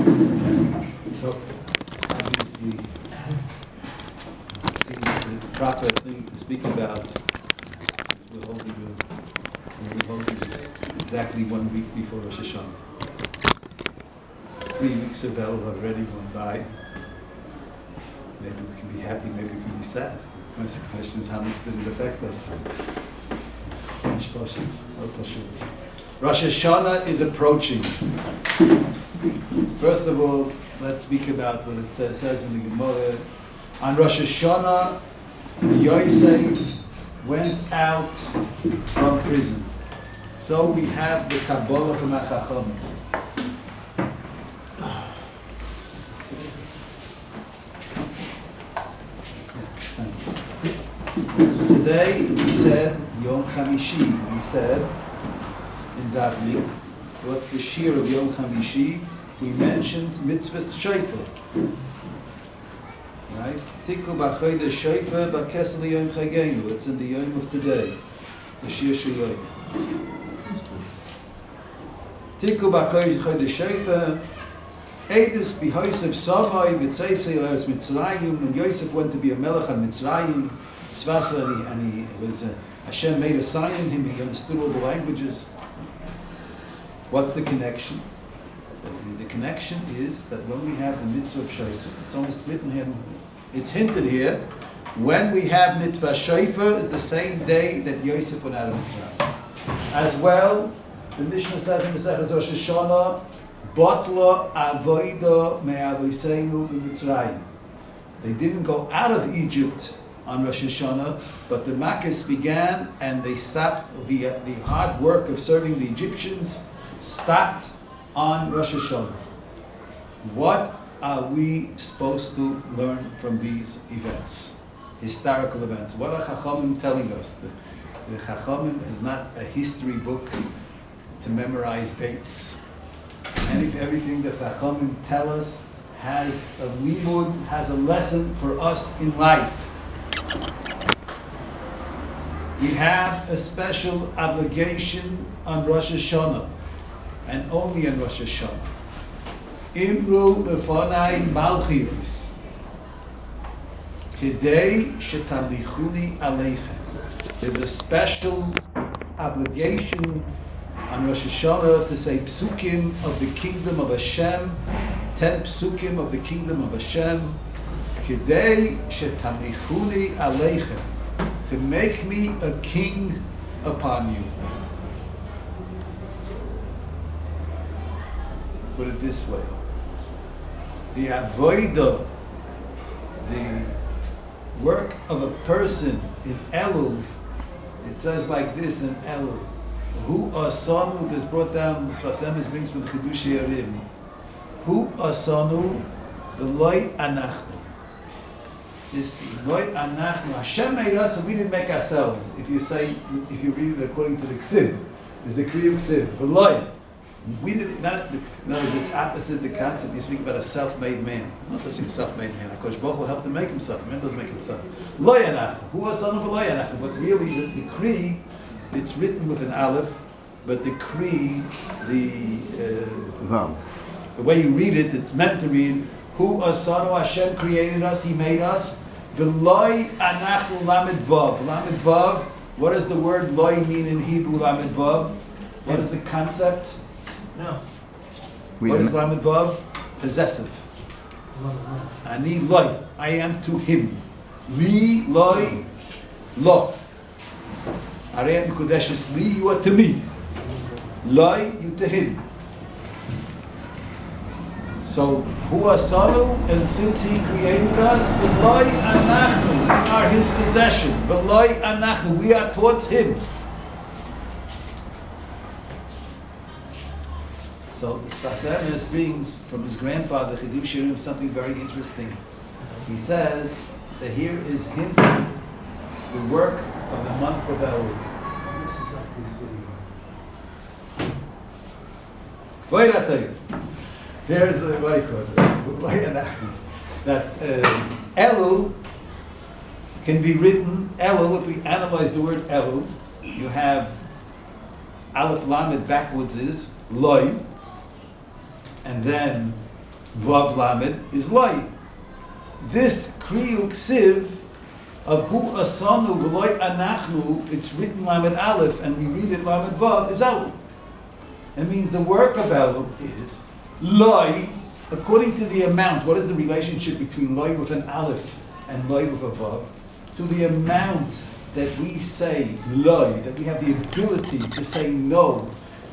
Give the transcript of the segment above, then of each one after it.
So, obviously, the proper thing to speak about is we'll hold you exactly 1 week before Rosh Hashanah. 3 weeks of El have already gone by. Maybe we can be happy, maybe we can be sad. The question is, how much did it affect us? Rosh Hashanah is approaching. First of all, let's speak about what it says in the Gemara. On Rosh Hashanah, Yosef went out from prison. So we have the Kabbalah from HaChachamim. Today we said Yom Chamishi. We said in Davnik, what's the shir of Yom Chamishi? We mentioned mitzvahs shofar. Right? Tikku b'chodesh shofar b'kesel yom chagenu. It's in the yom of today. The shir shel Tikku b'chodesh shofar. Eidus b'Yosef Samai v'tzeisei l'eretz Mitzrayim. When Yosef went to be a melech on Mitzrayim, Svasa, and he was Hashem made a sign in him. He understood all the languages. What's the connection? The connection is that when we have the mitzvah of shofar, it's almost written here. It's hinted here. When we have mitzvah shofar, is the same day that Yosef went out of Mitzrayim. As well, the Mishnah says in Masechus Rosh Hashanah, Batla avoida me'avoseinu b'Mitzrayim. They didn't go out of Egypt on Rosh Hashanah, but the Makkos began and they stopped. The hard work of serving the Egyptians stopped on Rosh Hashanah. What are we supposed to learn from these events, historical events? What are Chachamim telling us? The Chachamim is not a history book to memorize dates. And if everything that Chachamim tell us has a limud, has a lesson for us in life. We have a special obligation on Rosh Hashanah, and only on Rosh Hashanah. Imru lefonai malchios, kedei shetamlichuni aleichem. There's a special obligation on Rosh Hashanah to say psukim of the kingdom of Hashem, 10 psukim of the kingdom of Hashem, kedei shetamlichuni aleichem, to make me a king upon you. Put it this way: the avodah, the work of a person in Elul, it says like this in Elul. Hu asanu, this brought down, this Vasemis brings from the Chidushei Yarim. Hu asanu v'loi anachnu. This loy anachnu, Hashem made us and we didn't make ourselves. If you read it according to the Ksiv, there's a Kriya Ksiv, v'loi. We didn't, in other words, it's opposite the concept. You speak about a self-made man. There's no such thing as self-made man. HaKadosh Baruch Hu helped him make himself. Man doesn't make himself. Lo yanach. Hu asanu v'lo yanach. But really, the Kri, it's written with an aleph, but the Kri, the way you read it, it's meant to read, Hu asanu, Hashem created us, He made us. V'loi anachnu lamed vav. Lamed vav, what does the word loi mean in Hebrew, lamed vav? What is the concept? No. What is lamed vav? Possessive. Ani loi, I am to him. Li loi lo. Arei Mekudeshes li, you are to me. Loi, you to him. So, hu asanu, and since he created us, v'loi anachnu, we are his possession. V'loi anachnu, we are towards him. So the Sfas Emes brings from his grandfather Chidushei Yarim something very interesting. He says that here is hinted the work of the month of Elul. There's what I call it. That Elul can be written. Elul, if we analyze the word Elul, you have Aleph Lamed backwards is Loi. And then Vav Lamed is Loi. This Kriyuk Siv of Hu Asanu V'Loi Anachnu, it's written Lamed Aleph and we read it Lamed Vav, is Elul. It means the work of Elul is Loi, according to the amount. What is the relationship between Loi with an Aleph and Loi with a Vav? To the amount that we say Loi, that we have the ability to say no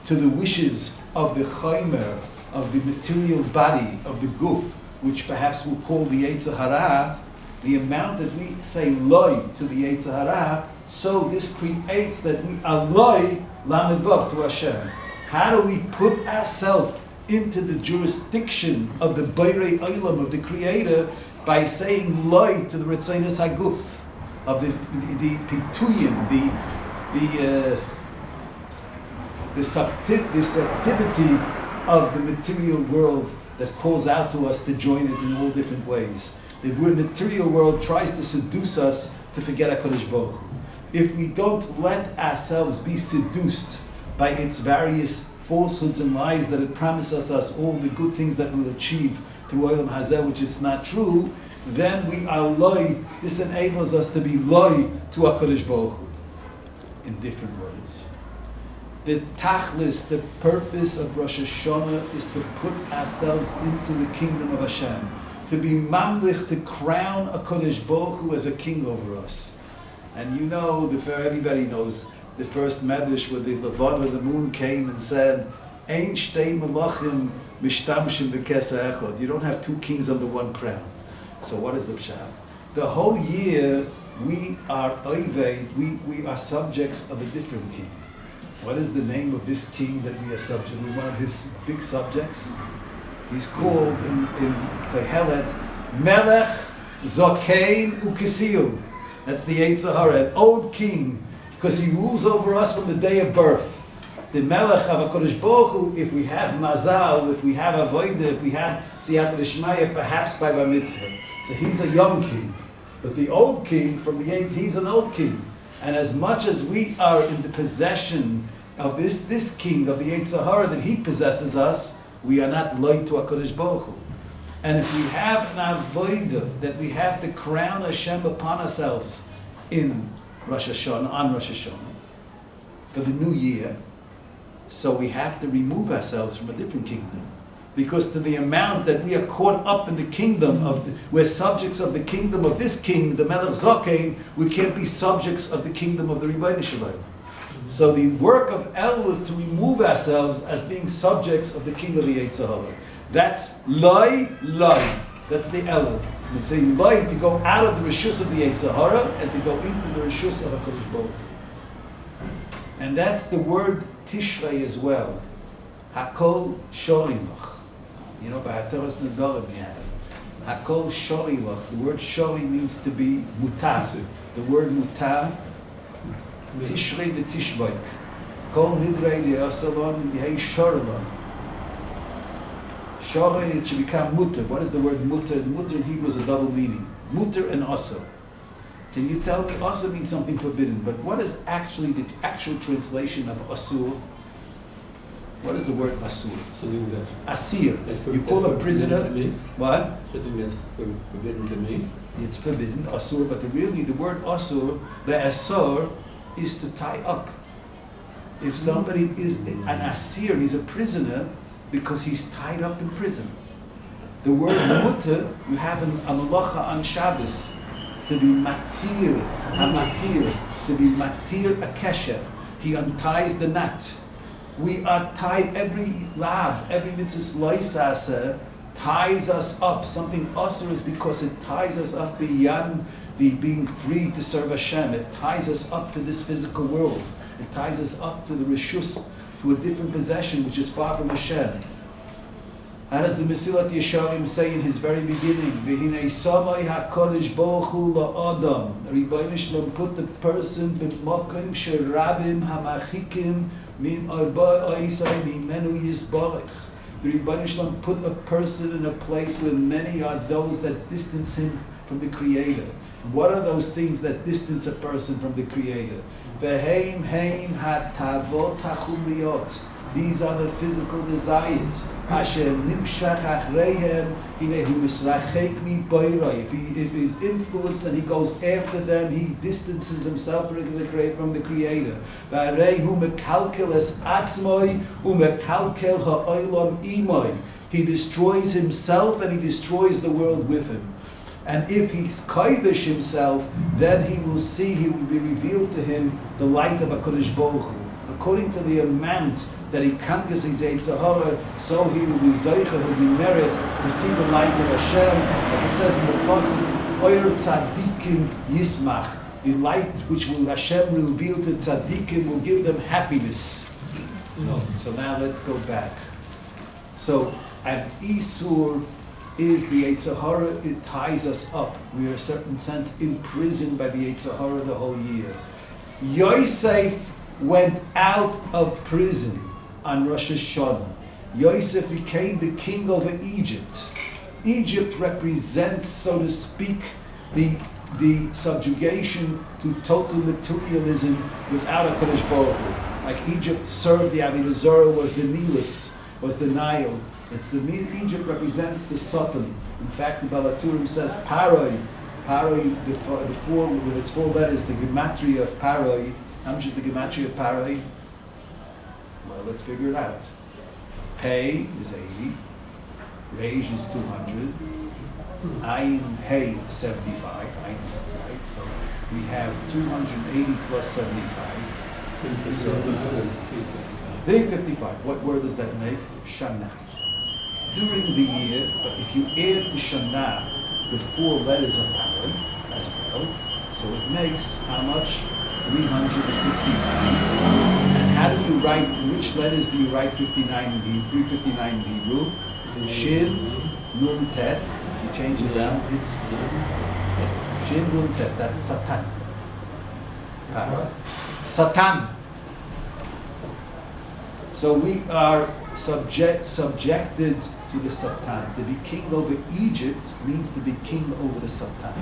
to the wishes of the Chaimer, of the material body, of the Guf, which perhaps we'll call the Yetzer Hara, the amount that we say Loi to the Yetzer Hara, so this creates that we are Loi Lamed Vav to Hashem. How do we put ourselves into the jurisdiction of the Beirei Olam, of the Creator, by saying Loi to the Ritzonos HaGuf, of the Pituyim, the subjectivity of the material world that calls out to us to join it in all different ways. The material world tries to seduce us to forget HaKadosh Baruch Hu. If we don't let ourselves be seduced by its various falsehoods and lies that it promises us all the good things that we'll achieve through Olam Hazeh, which is not true, then we are Loi. This enables us to be Loi to HaKadosh Baruch Hu. In different words, the tachlis, the purpose of Rosh Hashanah is to put ourselves into the kingdom of Hashem, to be mamlich, to crown HaKadosh Baruch Hu as a king over us. And you know, everybody knows the first medrash where the Levana, the moon, came and said, Ein shtei melachim mishtamshim b'kesa echad. You don't have two kings under one crown. So what is the pshat? The whole year we are oived, we are subjects of a different king. What is the name of this king that we are subject? We're one of his big subjects. He's called in Kohelet Melech Zokein Ukesil. That's the Yetzer Hara, an old king, because he rules over us from the day of birth. The Melech of HaKadosh Baruch Hu, if we have Mazal, if we have Avodah, if we have Siyata D'Shmaya, perhaps by Bar Mitzvah. So he's a young king. But the old king, from the eighth, he's an old king. And as much as we are in the possession of this king, of the Yetzer Hara, that he possesses us, we are not loyal to HaKadosh Baruch Hu. And if we have an avodah that we have to crown Hashem upon ourselves in Rosh Hashanah, on Rosh Hashanah, for the new year, so we have to remove ourselves from a different kingdom. Because to the amount that we are caught up in the kingdom we're subjects of the kingdom of this king, the Melech Zokein, we can't be subjects of the kingdom of the Ribono Shel Olam. So the work of El is to remove ourselves as being subjects of the king of the Yetzer Hara. That's Loi. That's the El. We say Loi to go out of the Rishus of the Yetzer Hara and to go into the Rishus of HaKadosh Baruch Hu. And that's the word Tishrei as well. Hakol Shorilach. You know, by HaToras Nedarim we have Hakol Shorilach. The word Shori means to be mutar. The word mutar, Tishrei v'Tishbok. Kol Nidrei D'Yasalon Yehei Shorilach. Shori, it should become mutar. What is the word mutar? Mutar in Hebrew is a double meaning. Mutar and asur. Can you tell me, asur means something forbidden, but what is actually the actual translation of asur? What is the word asur? Something that's asir. You call a prisoner. What? Something that's forbidden to me. It's forbidden, asur, but the word asur, the asur, is to tie up. If somebody is an asir, he's a prisoner because he's tied up in prison. The word mutter, you have a malacha on Shabbos, to be matir, to be matir a kesher. He unties the knot. We are tied, every lav, every mitzvah loisasa ties us up. Something asur is because it ties us up beyond the being free to serve Hashem. It ties us up to this physical world. It ties us up to the rishus, to a different possession which is far from Hashem. How does the Mesilat Yesharim say in his very beginning, V'hinei samai ha'kodesh Baruch Hu la'adam. Ribono Shel Olam put the person b'makom sherabim ha'machikim min arba oisai mimenu yisbarach. The Ribono Shel Olam put a person in a place where many are those that distance him from the Creator. What are those things that distance a person from the Creator? V'heim heim ha'tavot ha'chumriyot. These are the physical desires. Asher nimshach achreihem hinehu misrachek mi boiroi. If he's influenced and he goes after them, he distances himself from the Creator. V'areihu mekalkel es atzmoi umekalkel ha'olam imoi. He destroys himself and he destroys the world with him. And if he's kodesh himself, then he will be revealed to him the light of HaKadosh Baruch Hu. According to the amount that he conquers his Yetzer Hara, so he will be zeicher, he'll be merit to see the light of Hashem. Like it says in the Pasuk, Oyer tzadikim yismach. The light which will Hashem reveal to tzadikim will give them happiness. So now let's go back. So at Isur is the Yetzer Hara, it ties us up. We are in a certain sense imprisoned by the Yetzer Hara the whole year. Yosef went out of prison on Rosh Hashanah. Yosef became the king over Egypt. Egypt represents, so to speak, the subjugation to total materialism without a Kodesh Baruch Hu. Like Egypt served the Avodah Zarah, was the Nilus, was the Nile. Egypt represents the Satan. In fact, the Balaturim says Paroi, the four with its 4 letters, the gematria of Paroi. How much is the gematria of Paroi? Well, let's figure it out. Pei is 80, Reish is 200, Ayin Hey 75. Ayin is right, so we have 280 plus 75. 355. What word does that make? Shana. During the year, but if you add to Shana the 4 letters of Paroi as well, so it makes how much? 359. And how do you write, which letters do you write 59 in Hebrew, 359 in Hebrew? Shin, Nun, Tet. If you change it around, it's Shin, Nun, Tet. That's Satan. Satan. So we are subjected to the Satan. To be king over Egypt means to be king over the Satan.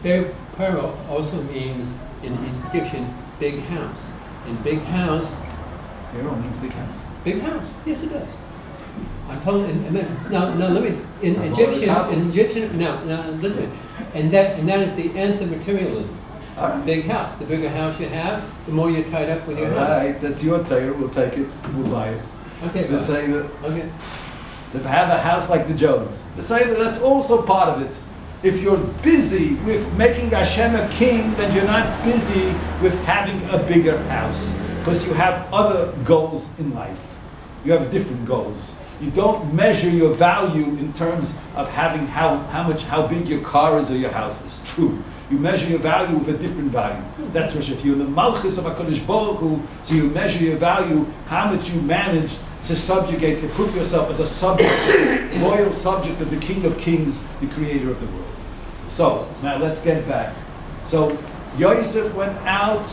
Paro also means in Egyptian big house. And big house. Pharaoh means big house. Big house. Yes, it does. I'm telling you. Now let me. In Egyptian. Now listen. And that is the nth of materialism. All right. Big house. The bigger house you have, the more you're tied up with your house. All right, that's your Torah. We'll take it. We'll buy it. Okay. They say that. Okay. To have a house like the Jones. They say that that's also part of it. If you're busy with making Hashem a king, then you're not busy with having a bigger house, because you have other goals in life. You have different goals. You don't measure your value in terms of having how big your car is or your house is. True. You measure your value with a different value. That's what if you're in the Malchus of HaKadosh Baruch Hu, so you measure your value, how much you manage to subjugate, to put yourself as a subject, loyal subject of the King of Kings, the Creator of the world. So, now let's get back. So, Yosef went out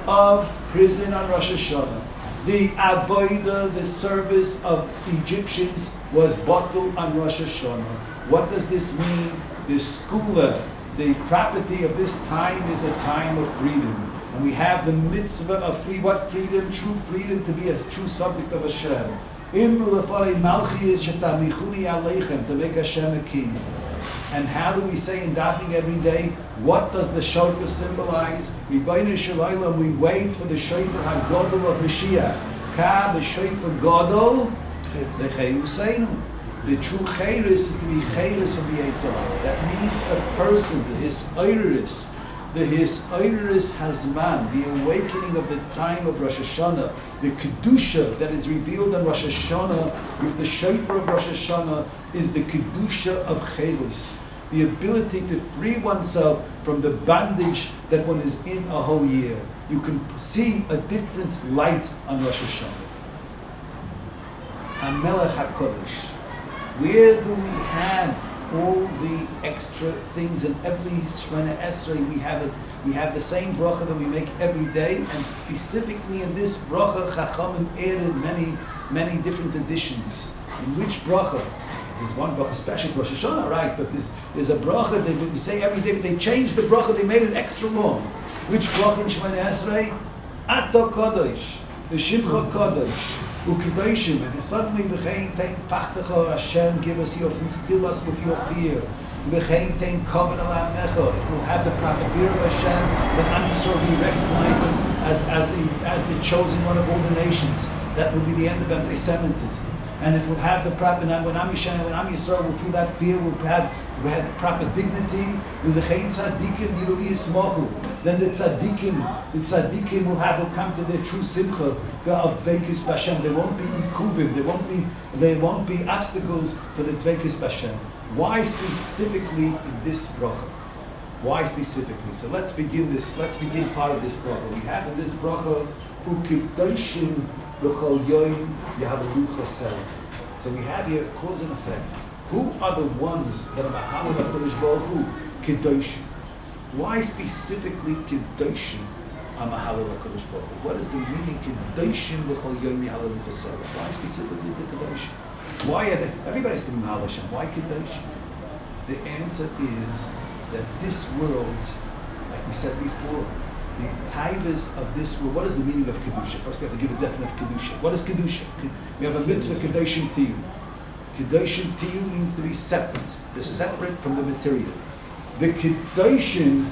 of prison on Rosh Hashanah. The avodah, the service of the Egyptians, was bottled on Rosh Hashanah. What does this mean? The skula, the property of this time, is a time of freedom. And we have the mitzvah of what freedom? True freedom to be a true subject of Hashem. Imru lefarei malchi is shetamichuni aleichem, to make Hashem a king. And how do we say in davening every day? What does the shofar symbolize? Ribono shel olam, we wait for the shofar hagadol of Mashiach. Ka the shofar gadol lecheruseinu. The true chayris is to be chayris from the Yetzer Hara. That means a person, his oiris, his oiris hazman, the awakening of the time of Rosh Hashanah, the kedusha that is revealed on Rosh Hashanah with the shofar of Rosh Hashanah is the kedusha of chayris. The ability to free oneself from the bondage that one is in a whole year. You can see a different light on Rosh Hashanah. HaMelech HaKodesh. Where do we have all the extra things in every Shemona Esrei? We have the same bracha that we make every day, and specifically in this bracha, Chachamim added many different additions. In which bracha? There's one bracha special for Rosh Hashanah, right? But there's a bracha that we say every day, but they changed the bracha, they made it extra long. Which bracha in Shemona Esrei? Ato Kodesh, V'Shimcha Kodesh, U'Kedoshim, and suddenly V'chein Tein Pachtecha Hashem, give us your, instill us with your fear. V'chein Tein Koven Alamecha, it will have the proper fear of Hashem, that Am Yisrael will be recognized as the chosen one of all the nations. That will be the end of anti-Semitism. And it will have the proper, when Am Yisrael will, through that fear, will have proper dignity. Then the tzaddikim will come to their true simcha of dveikis b'Hashem. There won't be ikuvim, there won't be obstacles for the dveikis b'Hashem. Why specifically in this bracha? Why specifically? So let's begin part of this bracha. We have in this bracha u'kedoshim b'chol yoyim yahavalu chasel. So we have here cause and effect. Who are the ones that are Mahalal HaKadosh Baruch Hu? Kedoshim. Why specifically Kedoshim are Mahalal HaKadosh Baruch Hu? What is the meaning Kedoshim b'chol yoyim yahavalu chasel? Why specifically the Kedoshim? Why are they? Everybody's doing Mahal Hashem. Why Kedoshim? The answer is that this world, like we said before, the taivas of this world. What is the meaning of kedusha? First, we have to give a definite kedusha. What is kedusha? We have a mitzvah kedoshim tiyu. Kedoshim tiyu means to be separate. They're separate from the material. The kedoshim,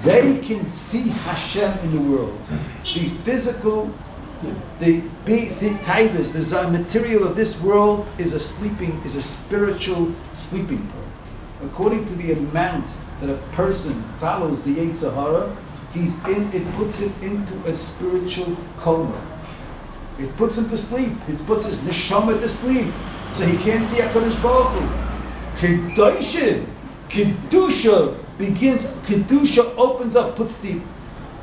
they can see Hashem in the world. The physical, the taivas, the material of this world is a spiritual sleeping. According to the amount that a person follows the Yetzer Hara, it puts him into a spiritual coma. It puts him to sleep. It puts his neshama to sleep. So he can't see HaKadosh Baruch Hu. Kedusha begins, Kedusha opens up, puts the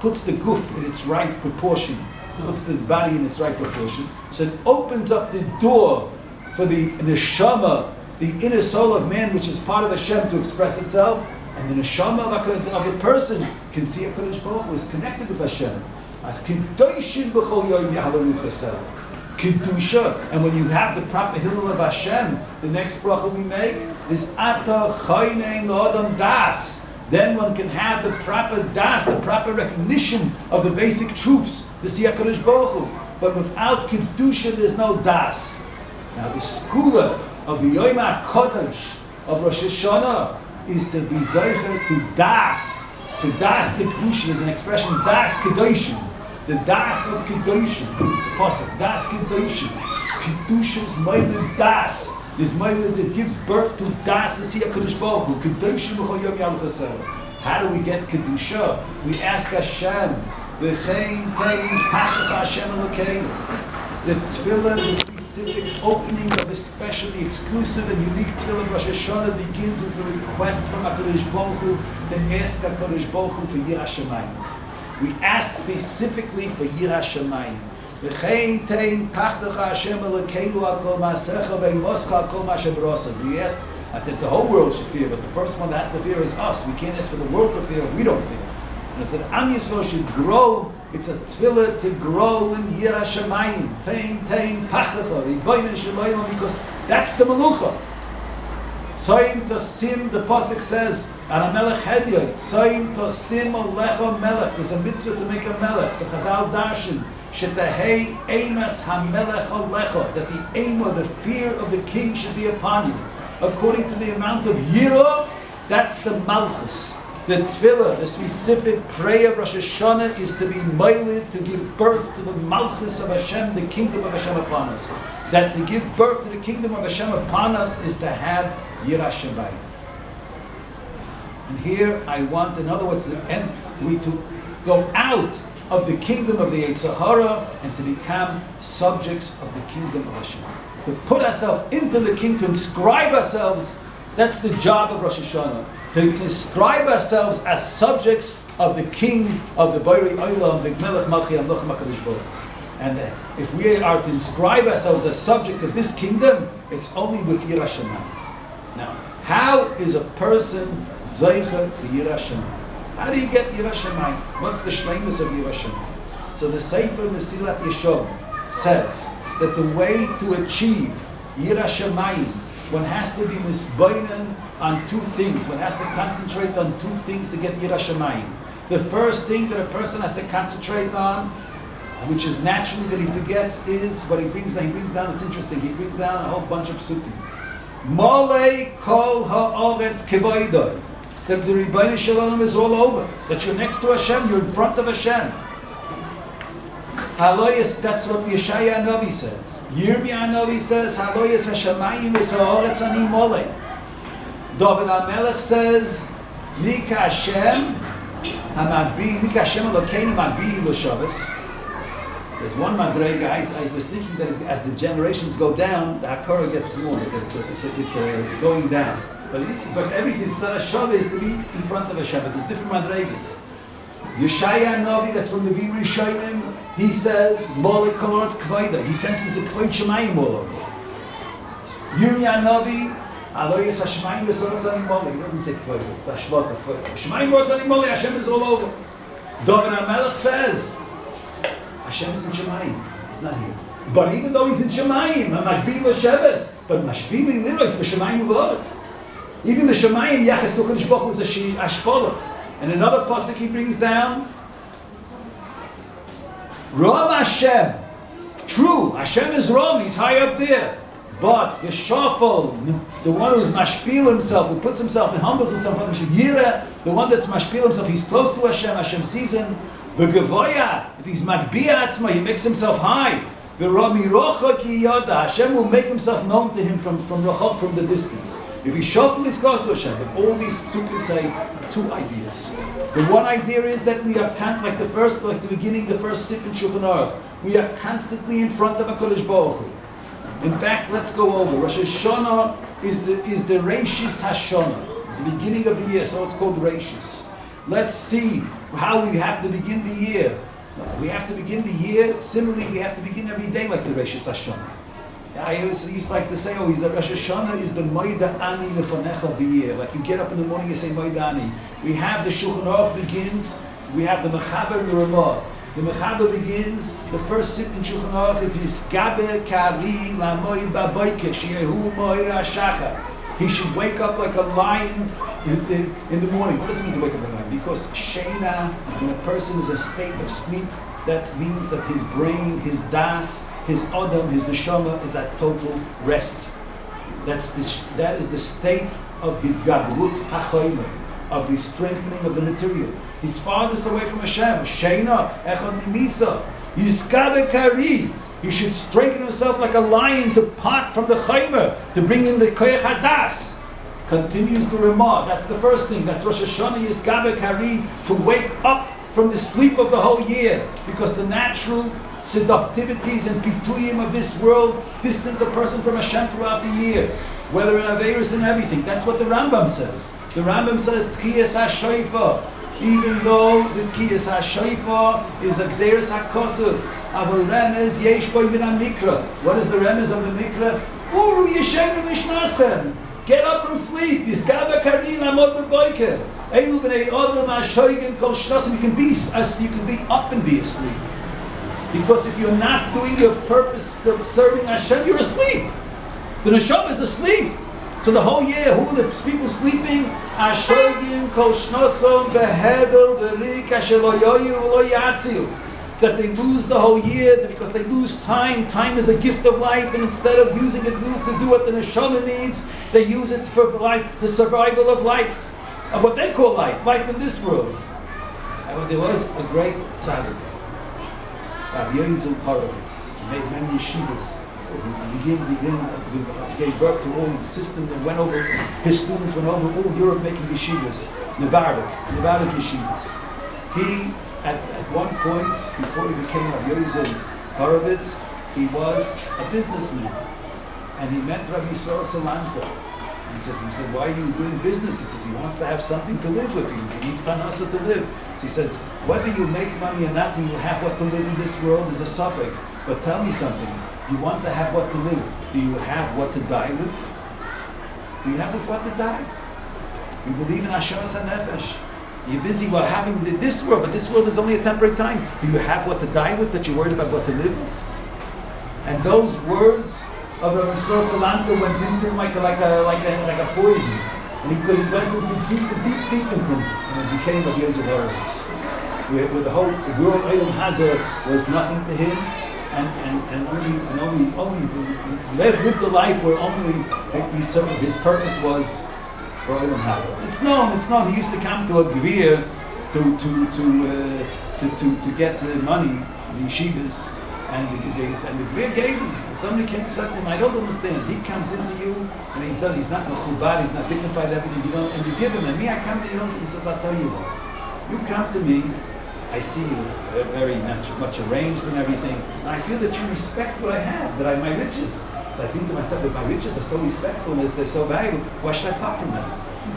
guf in its right proportion, puts the body in its right proportion. So it opens up the door for the neshama, the inner soul of man, which is part of Hashem, to express itself. And the neshama of a person can see HaKadosh Baruch Hu is connected with Hashem. As Kedoshim b'chol yoyim yahavalu chasel. Kedusha. And when you have the proper hillel of Hashem, the next bracha we make is Ata chaynein l'adam das. Then one can have the proper das, the proper recognition of the basic truths to see HaKadosh Baruch Hu. But without Kedusha, there's no das. Now the skula of the Yom HaKodesh of Rosh Hashanah is to be zeicher to das the kedushin is an expression, das kedoshim, the das of kedoshim. It's a pasuk, das kedoshim. Kedusha is ma'iled das. This ma'iled that gives birth to das, the see HaKadosh Baruch Hu. Kedoshim b'chol yom yal chasel. How do we get kedusha? We ask Hashem. V'chein tein ha'chacha Hashem elokeinu. The tefillah, the specific opening of a specially exclusive and unique tefillah Rosh Hashanah begins with a request from HaKadosh Baruch Hu to ask HaKadosh Baruch Hu for Yirah Shamayim. We ask specifically for Yirah Shamayim. V'chein tein pachdecha Hashem elokeinu al kol ma'asecha ve'imoscha al kol ma'aseh b'rasa. We ask that the whole world should fear, but the first one that has to fear is us. We can't ask for the world to fear, we don't fear. And so that Am Yisrael should grow. It's a tefillah to grow in Yirah Shamayim. Tein pachdecha, Ribono shel Olam, because that's the melucha. Tzoyim tosim, the pasuk says, on a melech hedyot, Tzoyim tosim alecha melech. There's a mitzvah to make a melech. So Chazal darshan, shetahei eimas hamelech alecha, that the eimah, the fear of the king should be upon you. According to the amount of yirah, that's the malchus. The tefillah, the specific prayer of Rosh Hashanah is to be ma'iled, to give birth to the malchus of Hashem, the kingdom of Hashem upon us. That to give birth to the kingdom of Hashem upon us is to have Yirah Shamayim. And here I want, in other words, to go out of the kingdom of the Yetzer Hara and to become subjects of the kingdom of Hashem. To put ourselves into the kingdom, to inscribe ourselves, that's the job of Rosh Hashanah. To inscribe ourselves as subjects of the King of the Borei Olam, the Melech Malchi HaMelech HaKadosh Baruch Hu. And if we are to inscribe ourselves as subject of this kingdom, it's only with Yirah Shamayim. Now, how is a person zeicher to Yirah Shamayim? How do you get Yirah Shamayim? What's the shleimus of Yirah Shamayim? So the Sefer Mesilat Yesharim says that the way to achieve Yirah Shamayim, one has to be misboinen on two things. One has to concentrate on two things to get Yirah Shamayim. The first thing that a person has to concentrate on which is naturally that he forgets, is what he brings down. He brings down, it's interesting, he brings down a whole bunch of psukim. Molei kol ha'oretz kevoidoi. That the Rebbeinu Shalom is all over. That you're next to Hashem, you're in front of Hashem. Haloyas, that's what Yeshaya Novi says. Yirmiyah Novi says, Haloyas Hashemayim es ha'oretz ani molei. David HaMelech says, Mika Hashem HaMagbi, Mika Hashem Elokeinu Magbi L'Shavos. There's one madrega. I was thinking that as the generations go down, the hakara gets smaller. It's going down. But everything tzara shava is to be in front of Hashem. But there's different madregas. Yeshaya Novi, that's from the Viri Shayim, he says, Molei kol ha'oretz kvoida. He senses the kvod shemayim all over. Yirmiyah Novi, Aloyes Hashemayim v'soretz ani molei. He doesn't say kvoida. It's hashvata kvoida. Shemayim v'soretz ani molei. Hashem is all over. David HaMelech says, Hashem is in Shemayim. He's not here. But even though he's in Shemayim, Magbi L'Sheves, but Mashbi L'Liros B'Shemayim V'Oretz. Even the Shemayim, Yachas to Kodesh Baruch Hu is a Ashpolah. And another pasuk he brings down, Ram Hashem. True, Hashem is Ram, he's high up there. But Yeshafal, the one who's mashpil himself, who puts himself and humbles himself on Yira, the one that's mashpil himself, he's close to Hashem, Hashem sees him. The Gavoya, if he's Magbiya Atzma, he makes himself high. The Rami Rocha Ki Yada, Hashem will make himself known to him from the distance. If he shuffle his close to Hashem, but all these psukim say two ideas. The one idea is that we are like the beginning, the first sip in Shulchan Aruch. We are constantly in front of HaKadosh Baruch Hu. In fact, let's go over. Rosh Hashanah is the Reishis Hashanah. It's the beginning of the year, so it's called Reishis. Let's see how we have to begin the year. We have to begin the year, similarly we have to begin every day like the Rosh Hashanah. I used to like to say, he's the Rosh Hashanah is the Moida Ani Lefanech of the year. Like you get up in the morning, you say Moida Ani. We have the Shulchan Aruch begins, we have the Mechaber and the Ramah. The Mechaber begins, the first sip in Shulchan Aruch is Yiskaber Kari Lamoid Baboike Shehu Moira Shachar. He should wake up like a lion in the morning. What does it mean to wake up like a lion? Because Sheina, when a person is in a state of sleep, that means that his brain, his das, his adam, his neshama is at total rest. That is the state of Hidgabrut HaChoymer, of the strengthening of the material. He's farthest away from Hashem. Sheina, Echad Nimisa, Yiskabe Kari. He should strengthen himself like a lion to part from the chaymer, to bring in the koyach hadas. Continues the Ramah. That's the first thing. That's Rosh Hashanah Yizgabe Kari, to wake up from the sleep of the whole year. Because the natural seductivities and pituyim of this world distance a person from Hashem throughout the year. Whether in Averis and everything. That's what the Rambam says. The Rambam says, Tchiyas HaShoifa. Even though the Tchiyas HaShoifa is a Gzeres HaKosov. Aval remez yesh boy min mikra. What is the remez of the mikra? Uru yeshem mishnasem. Get up from sleep. Yiskabe karin amod b'boiker. Elu b'nei odom hashoygen kol shnasim. You can be up and be asleep. Because if you're not doing your purpose of serving Hashem, you're asleep. The neshama is asleep. So the whole year, who are the people sleeping? Hashoygen kol shnasim behevel v'rik asher lo yoyu v'lo yatziu. That they lose the whole year because they lose time. Time is a gift of life, and instead of using it to do what the neshama needs, they use it for life, the survival of life, of what they call life in this world. And there was a great tzaddik, Rabbi Yozel Horowitz. He made many yeshivas. He gave birth to all the system that went over. His students went over all Europe making yeshivas, Nevardik yeshivas. He at one point, before he became Rabbi Yozel Horowitz, he was a businessman. And he met Rabbi Yisrael Salanter. He said, why are you doing business? He says, he wants to have something to live with. He needs panasa to live. So he says, whether you make money or not, you will have what to live in this world is a suffix. But tell me something. You want to have what to live. Do you have what to die with? Do you have with what to die? You believe in Hasharas HaNefesh. You're busy having this world, but this world is only a temporary time. Do you have what to die with that you're worried about what to live with? And those words of Rabbi Yisrael Salanter went into him like a poison. And he went into deep into him, and it became Rabbi Yozel Horowitz. where the whole world Olam Hazeh was nothing to him, and only lived a life where only his purpose was for Olam Hazeh. It's known. He used to come to a Gvir to get the money, the yeshivas, and the Gvir gave him. And somebody came and said to him, I don't understand. He comes into you, and he does. He's not mechubad, he's not dignified, everything. And you give him. And me, I come to you. He says, I'll tell you what. You come to me. I see you very much arranged and everything, and I feel that you respect what I have, my riches. So I think to myself, that my riches are so respectful and they're so valuable, why should I part from them?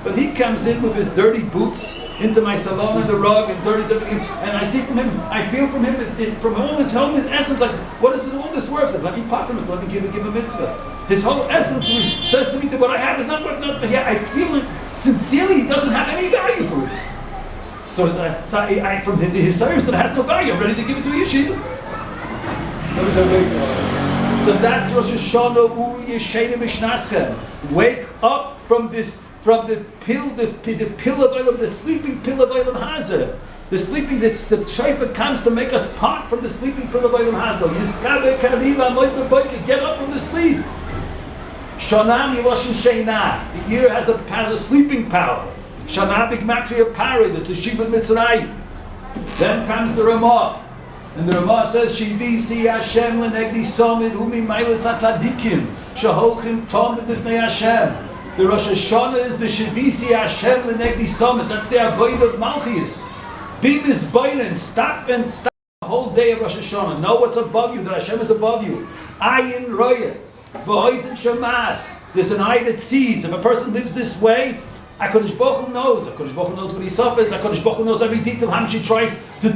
But he comes in with his dirty boots into my salon and the rug and dirties everything, and I see from him, I feel from him, from all his essence, I say, what is all this worth? I said, let me part from it, let me give a mitzvah. His whole essence says to me that what I have is not worth nothing, but yet I feel it sincerely, he doesn't have any value for it. So I from his service that has no value, I'm ready to give it to a yeshiva. So that's Rosh Hashanah, Uri Yeshena Mishnascha. Wake up from the pill of Olam, the sleeping pill of Olam Hazeh. The shofar comes to make us part from the sleeping pill of Olam Hazeh. Get up from the sleep. Shana Miloshin Sheina. The year has a sleeping power. Shana B'Gematria Pari, that's the Shibud Mitzrayim. Then comes the Ramah. And the Ramah says, Shivisi Hashem L'negdi Somid Umi Mailis HaTzadikim Sheholchim Tom B'Difnei Hashem. The Rosh Hashanah is the Shivisi Hashem L'negdi Somid. That's the Avodah of Malchus. Be Mizbainen, stop the whole day of Rosh Hashanah. Know what's above you, that Hashem is above you. Ayin Royeh, V'Hoizen Shamas. There's an eye that sees. If a person lives this way, HaKadosh Baruch Hu knows. HaKadosh Baruch Hu knows what he suffers. HaKadosh Baruch Hu knows every detail, how much he tries to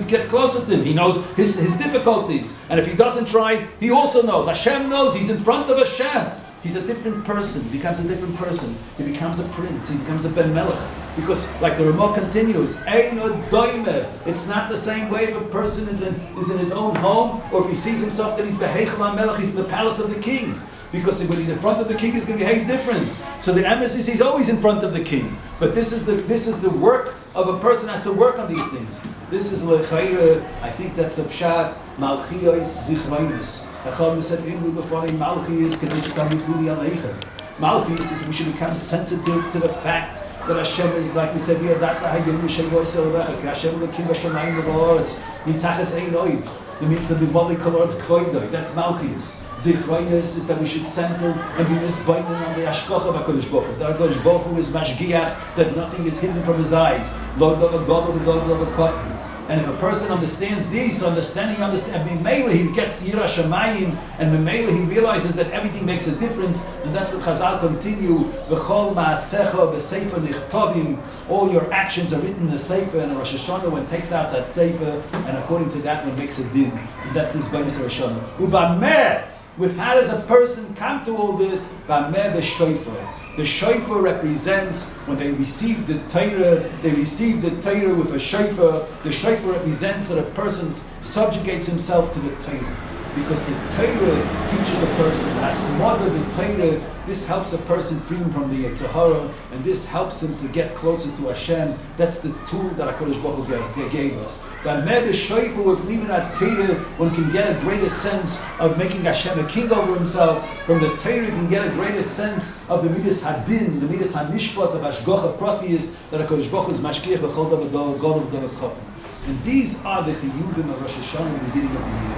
get closer to him. He knows his difficulties. And if he doesn't try, he also knows. Hashem knows. He's in front of Hashem. He's a different person. He becomes a different person. He becomes a prince. He becomes a Ben Melech. Because, like the Ramah continues, it's not the same way if a person is in his own home, or if he sees himself that he's Beheichel HaMelech, he's in the palace of the king. Because when he's in front of the king, he's going to behave different. So the emes is he's always in front of the king. But this is the work of a person has to work on these things. This is lechaira. I think that's the pshat. Malchiyos zichroinus. Echad said inward lefonei malchiyos kadosh tamichuli aleichem. Malchiyos is we should become sensitive to the fact that Hashem is, like we said, Hashem lekim b'shamayim v'la'aretz mitachas ein oid. It means that the bali kol kvoidoi. That's malchiyos. Zichroinus is that we should center and be misbaining on the Ashkocha of HaKadosh Baruch Hu. That HaKadosh Baruch Hu is mashgiach, that nothing is hidden from his eyes. Lo dova golo v'lo dova katan. And if a person understands these, and Memela he gets Yirah Shamayim, and Memela he realizes that everything makes a difference, and that's what Chazal continue, V'chol ma'asecha b'sefer nichtovim, all your actions are written in the Sefer, and Rosh Hashanah one takes out that Sefer, and according to that one makes a din. And that's this B'nai Rosh Hashanah. Ubameh, with how does a person come to all this? B'ameh the shofar. The shofar represents, when they receive the Torah, they receive the Torah with a shofar. The shofar represents that a person subjugates himself to the Torah. Because the Torah teaches a person, Hasmada the Torah, this helps a person free from the Yetzer Hara, and this helps him to get closer to Hashem. That's the tool that HaKadosh Baruch Hu gave us. But Med Shofar, with leaving that Torah, one can get a greater sense of making Hashem a king over himself. From the Torah, you can get a greater sense of the Midas Hadin, the Midas HaMishpat, of Hashgacha Pratius, that HaKadosh Baruch Hu is Mashkiach B'chol Davar God of Davar Koppen. And these are the Chiyuvim of Rosh Hashanah in the beginning of the year.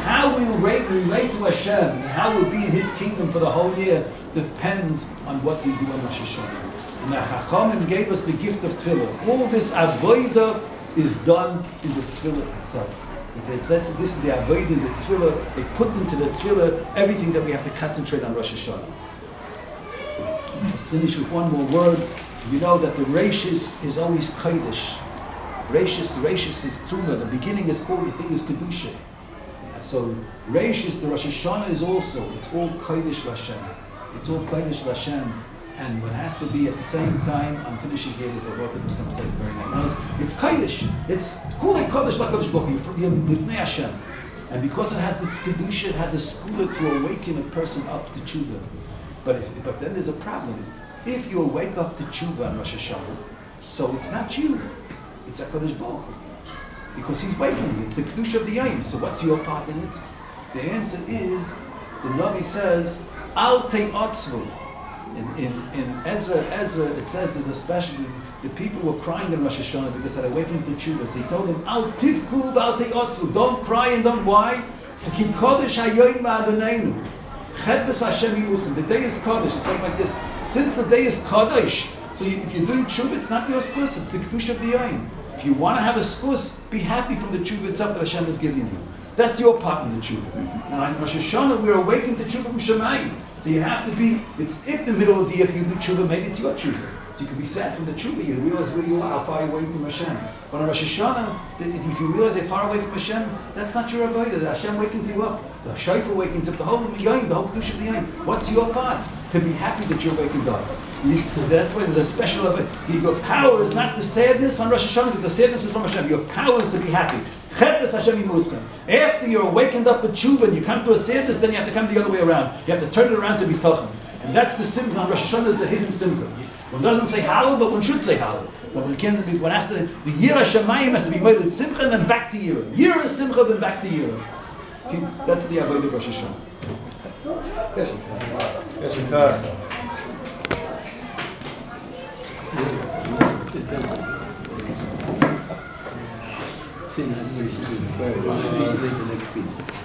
How we relate to Hashem and how we'll be in His kingdom for the whole year depends on what we do on Rosh Hashanah. And the Chachamim gave us the gift of Tefillah. All this avodah is done in the Tefillah itself. This is the avodah in the Tefillah. They put into the Tefillah everything that we have to concentrate on Rosh Hashanah. Just finish with one more word. You know that the Reishis is always Kodesh. Reishis is Tumah. The beginning is called, the thing is Kedusha. So Reishis, the Rosh Hashanah is also, it's all Kodesh Lashem. It's all Kodesh Lashem. And what has to be at the same time, I'm finishing here with a word that the Sam said very nice. It's Kodesh. It's Kulei Kodesh LaKadosh Baruch Hu, Lifnei Hashem. And because it has this Kedusha, it has a skula to awaken a person up to Tshuva. But then there's a problem. If you wake up to Tshuva on Rosh Hashanah, so it's not you. It's HaKadosh Baruch Hu. Because he's waking you. It's the Kedusha of the Yom. So what's your part in it? The answer is, the Navi says, Al Te'otzvu. In Ezra, it says there's a special, the people were crying in Rosh Hashanah because they awakened to Tshuva. So he told them, Al Tivku V'al Te'otzvu. Don't cry and don't why? Ki Kodesh HaYom Ma'adoneinu. Chedbes Hashem Yimuskim. The day is Kodesh. It's like this. Since the day is Kodesh, so if you're doing Tshuva, it's not your skus, it's the Kedusha of the Yom. If you want to have a skus, be happy from the Tshuva itself that Hashem is giving you. That's your part in the Tshuva. Now in Rosh Hashanah, we're awakened to Tshuva from Shemayim. So you have to be, if the middle of the year, if you do Tshuva, maybe it's your Tshuva. So you can be sad from the Tshuva, you realize where you are, how far away from Hashem. But on Rosh Hashanah, if you realize you're far away from Hashem, that's not your avodah. Hashem wakens you up. The Shofar wakens up, the whole Yom, the whole Kedusha of the Yom. What's your part? To be happy that you're wakened up. That's why there's a special of it. Your power is not the sadness on Rosh Hashanah, because the sadness is from Hashem. Your power is to be happy. After you're awakened up with tshuva and you come to a sadness, then you have to come the other way around. You have to turn it around to be tachim. And that's the simcha on Rosh Hashanah. Is a hidden simcha. One doesn't say halal, but one should say halal. But one has to, the Yira Shemayim has to be made with simcha and then back to Yira. Yira is simcha, then back to Yira. Okay? That's the avodah of Rosh Hashanah. Yes, See, that's the next speech.